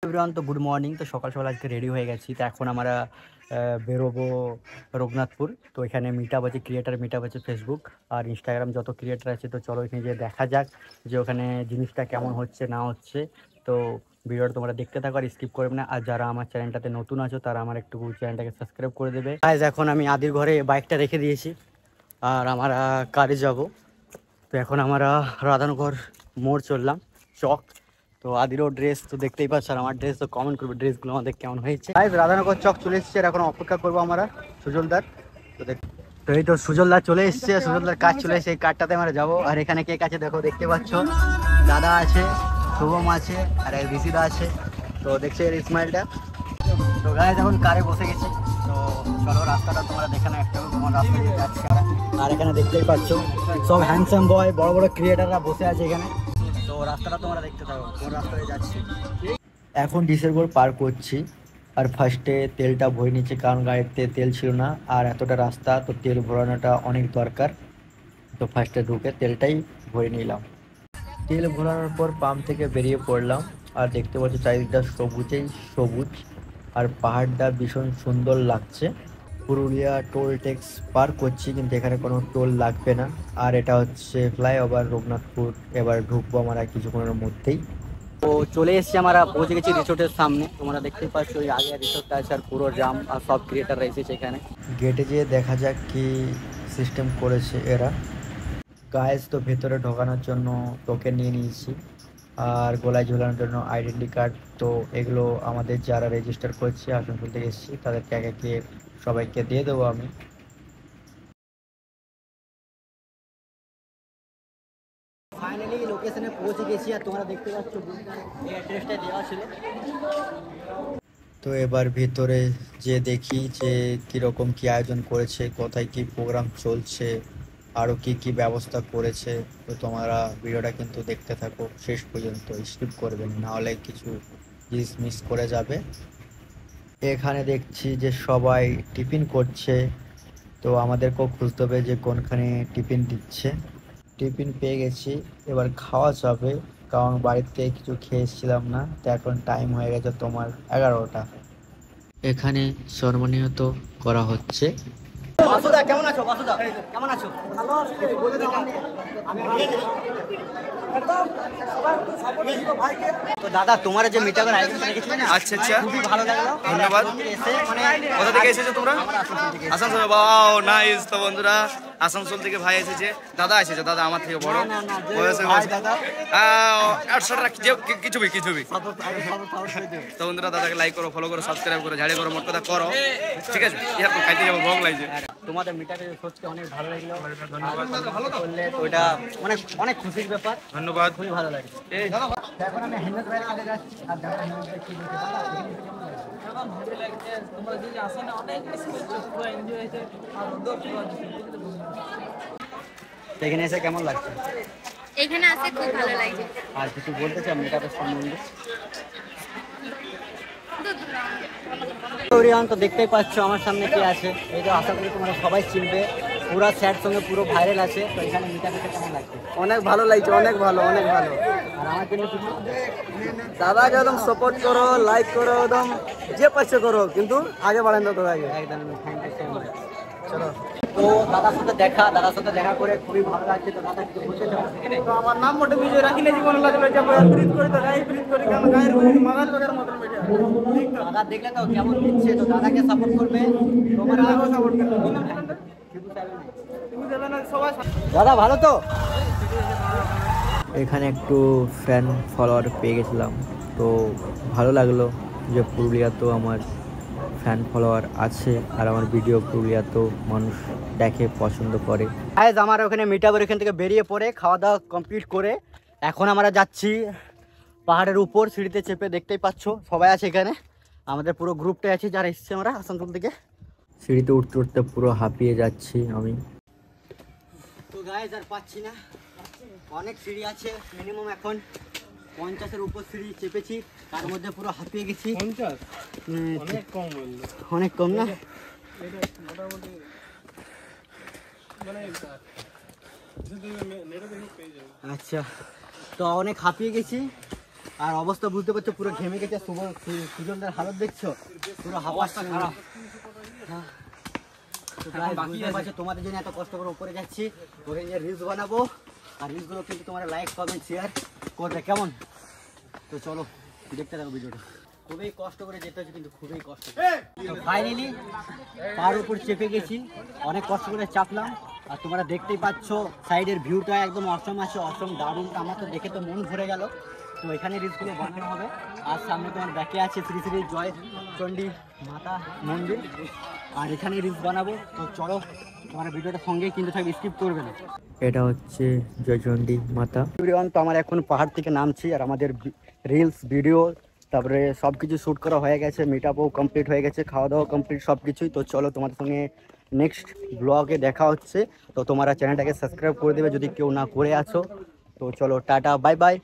Everyone, তো good morning. তো সকাল সকাল আজকে রেডি হয়ে গেছি। তো এখন আমরা বেরোবো রঘুনাথপুর। তো এখানে মিট আপ আছে, ক্রিয়েটার মিট আপ আছে, ফেসবুক আর ইনস্টাগ্রাম যত ক্রিয়েটার আছে। তো চলো এখানে যে দেখা যাক যে ওখানে জিনিসটা কেমন হচ্ছে না হচ্ছে। তো ভিডিওটা তোমরা দেখতে থাকো আর স্কিপ করবে না। আর যারা আমার চ্যানেলটাতে নতুন আছো তারা আমার একটু চ্যানেলটাকে সাবস্ক্রাইব করে দেবে। গাইস, এখন আমি আদির ঘরে বাইকটা রেখে দিয়েছি আর আমরা কারে যাব। তো এখন আমরা রাধানগর মোড় চললাম, চক। তো আদিরও ড্রেস তো দেখতেই পাচ্ছ, আর আমার ড্রেস তো কমেন্ট করবে ড্রেসগুলো আমাদের কেমন হয়েছে। রাধানগর চক চলে এসেছে, আর এখন অপেক্ষা করবো আমরা সুজলদার। তো এই তো সুজলদার চলে এসছে, সুজলদার কাজ চলে এসেছে, এই কাজটাতে আমরা যাবো। আর এখানে কেক আছে, দেখো দেখতে পাচ্ছ, দাদা আছে, শুভম আছে, আর ঋষিদা আছে। তো দেখছি এর স্মাইলটা। তো গায়ে যখন কারে বসে গেছি, তো চলো রাস্তাটা তোমরা দেখে না একটা তোমার রাস্তা দিয়ে যাচ্ছে। আর এখানে দেখতেই পাচ্ছ সব হ্যান্ডসাম বয়, বড় বড় ক্রিয়েটাররা বসে আছে এখানে। তো রাস্তাটা তোমরা দেখতে থাকো কোন রাস্তায় যাচ্ছি। এখন ডিসেম্বর পার করছি, আর ফার্স্টে তেলটা ভরে নিচ্ছি, কারণ গাড়িতে তেল ছিল না। আর এতটা রাস্তা, তো তেল ভরানোটা অনেক দরকার। তো ফার্স্টে ঢুকে তেলটাই ভরে নিলাম। তেল ভরানোর পর পাম্প থেকে বেরিয়ে পড়লাম। আর দেখতে পাচ্ছি চারিদিকটা সবুজেই সবুজ, আর পাহাড়টা ভীষণ সুন্দর লাগছে। পুরুলিয়া টোল ট্যাক্স পার করছি, কিন্তু এখানে কোনো টোল লাগবে না। আর এটা হচ্ছে ফ্লাইওভার রঘুনাথপুর। এবার ঢুকবো আমরা কিছুক্ষণের মধ্যেই। তো চলে এসেছি, আমরা পৌঁছে গেছি রিসোর্টের সামনে। তোমরা দেখতেই পাচ্ছ ওই আগে রিসোর্টটা আছে, আর পুরো জাম, আর সব ক্রিয়েটাররা এসেছে এখানে। গেটে যেয়ে দেখা যাক কি সিস্টেম করেছে এরা। গাইজ, তো ভেতরে ঢোকানোর জন্য টোকেন নিয়ে নিয়েছি, আর গলায় ঝোলানোর জন্য আইডেন্টি কার্ড। তো এগুলো আমাদের যারা রেজিস্টার করছে, আসানসোল থেকে এসেছি, তাদেরকে এক একে সবাইকে দিয়ে দেবো আমি। ফাইনালি লোকেশনে পৌঁছে গেছি, আর তোমরা দেখতে পাচ্ছ এই অ্যাড্রেসটা দেওয়া ছিল। তো এবার ভিতরে যে দেখি যে কীরকম কি আয়োজন করেছে, কোথায় কি প্রোগ্রাম চলছে, আরও কি কি ব্যবস্থা করেছে। তো তোমরা ভিডিওটা কিন্তু দেখতে থাকো শেষ পর্যন্ত, স্কিপ করবেন না হলে কিছু জিনিস মিস করে যাবে। এখানে দেখছি যে সবাই টিফিন করছে, তো আমাদেরকেও খুঁজতে হবে যে কোনখানে টিফিন দিচ্ছে। টিফিন পেয়ে গেছি, এবার খাওয়া যাবে, কারণ বাড়িতে কিছু খেয়ে এসেছিলাম না। তো এখন টাইম হয়ে গেছে তোমার 11টা। এখানে সম্মানিত করা হচ্ছে। বাসুদা কেমন আছো? বাসুদা কেমন আছো? ভালো আছি, বলে দাও। তো দাদা, তোমার যে মিটারের আয়োজন রেখেছিলে না, আচ্ছা আচ্ছা, খুবই ভালো লাগলো, ধন্যবাদ। এসে মানে কোথা থেকে এসেছো তোমরা? আসানসোল। বাও নাইস। তো বন্ধুরা, আসানসোল থেকে ভাই এসেছে, দাদা এসেছে, দাদা আমার থেকে বড় বয়সে। কিছু তো বন্ধুরা, দাদাকে লাইক করো, ফলো করো, সাবস্ক্রাইব করো, ঝাড়ি করো, মোট কথা করো, ঠিক আছে? এখন খাইতে যাবো, ভোগ লাগছে। তোমাদের মিটারে সত্যি অনেক ভালো লাগলো, ভালো করলে, তো এটা অনেক অনেক খুশির ব্যাপার। ধন্যবাদ, খুবই ভালো লাগে। এখন আমি হেমন্ত ভাইয়ের কাছে যাচ্ছি, আর দাদা হেমন্ত ভাই কি বলছে, দাদা ভালো লাগছে, তোমরা যদি আসো না, অনেক পুরো এনজয় হয়েছে। আর এখানে এসে কেমন লাগছে? এখানে আসে খুব ভালো লাগে। আর কিছু বলতে চাই মেকআপের সম্বন্ধে? তো দেখতেই পাচ্ছ আমার সামনে কি আছে, এই তো আশা করি তোমরা সবাই চিনবে, পুরো স্যার সঙ্গে পুরো ভাইরাল আছে। তো এখানে মেকআপটা কেমন লাগছে? অনেক ভালো লাগছে, অনেক ভালো, অনেক ভালো। আর আমার জন্য কিছু দাদাকে একদম সাপোর্ট করো, লাইক করো, একদম যে পাচ্ছে করো, কিন্তু আগে বাড়েন তো দাদাকে। একদম থ্যাংক ইউ সো মাচ। চলো, তো দাদার সাথে দেখা করে খুবই ভালো লাগছে। তো দাদা কিছু বলতে চাও? তো আমার নাম মোটে বিজয় রাখিলে জীবন লাগলো, যে ব্রিজ করি তো গায়ে ব্রিজ করি, কারণ গায়ের মাগার লোকের মতন বেরিয়ে দাদা দেখলে তো কেমন দিচ্ছে, তো দাদাকে সাপোর্ট করবে, তোমার সাপোর্ট করো। দাদা ভালো তো? এখানে একটু ফ্যান ফলোয়ার পেয়ে গেছিলাম, তো ভালো লাগলো যে পুরুলিয়া তো আমার ফ্যান ফলোয়ার আছে, আর আমার ভিডিও পুরুলিয়া তো মানুষ দেখে, পছন্দ করে। আজ আমার ওখানে মিটাবার এখান থেকে বেরিয়ে পড়ে খাওয়া দাওয়া কমপ্লিট করে এখন আমরা যাচ্ছি পাহাড়ের উপর, সিঁড়িতে চেপে। দেখতেই পাচ্ছ সবাই আছে এখানে, আমাদের পুরো গ্রুপটাই আছে যারা এসছে আমরা আসানসোল থেকে। সিঁড়িতে উঠতে উঠতে পুরো হাঁপিয়ে যাচ্ছি আমি। তো গাইজ আর পাচ্ছি না, অনেক সিঁড়ি আছে, মিনিমাম এখন 50-এর উপর সিঁড়ি চেপেছি, তার মধ্যে পুরো হাঁপিয়ে গেছি। 50? অনেক কম বললো। অনেক কম না? মোটামুটি আচ্ছা, তো অনেক হাঁপিয়ে গেছি, আর অবস্থা বুঝতে পারছো, পুরো ঘেমে গেছে। সুজনদার হালত দেখছো, পুরো হাওয়াটা খারাপ। বুঝতে পারছো, তোমাদের জন্য এত কষ্ট করে উপরে যাচ্ছি, ওখানে রিলস বানাবো। আর রিলসগুলো কিন্তু তোমরা লাইক কমেন্ট শেয়ার করবে, কেমন? তো চলো দেখতে থাকো ভিডিওটা। খুবই কষ্ট করে যেতে হচ্ছে, কিন্তু খুবই কষ্ট। তো ফাইনালি পার উপর চেপে গেছি, অনেক কষ্ট করে চাপলাম। আর তোমরা দেখতেই পাচ্ছ সাইডের ভিউটা একদম অসম আছে, অসম দারুণ। আমার তো দেখে তো মন ভরে গেল। তো এখানে রিলসগুলো বানানো হবে। আর সামনে তোমার ব্যাকে আছে শ্রী শ্রী জয় চণ্ডী মাতা মন্দির, আর এখানে রিলস বানাবো। তো চলো তোমার ভিডিওটা সঙ্গেই কিন্তু থাকবে, স্কিপ করবে না। এটা হচ্ছে জয়চণ্ডী মাতা। তো আমার এখন পাহাড় থেকে নামছি, আর আমাদের রিলস ভিডিও তারপরে সব কিছু শ্যুট করা হয়ে গেছে, মিট আপও কমপ্লিট হয়ে গেছে, খাওয়া দাওয়া কমপ্লিট সব কিছুই। তো চলো তোমাদের সঙ্গে নেক্সট ব্লগে দেখা হচ্ছে। তো তোমরা চ্যানেলটাকে সাবস্ক্রাইব করে দেবে যদি কেউ না করে আছো। তো চলো টাটা বাই বাই।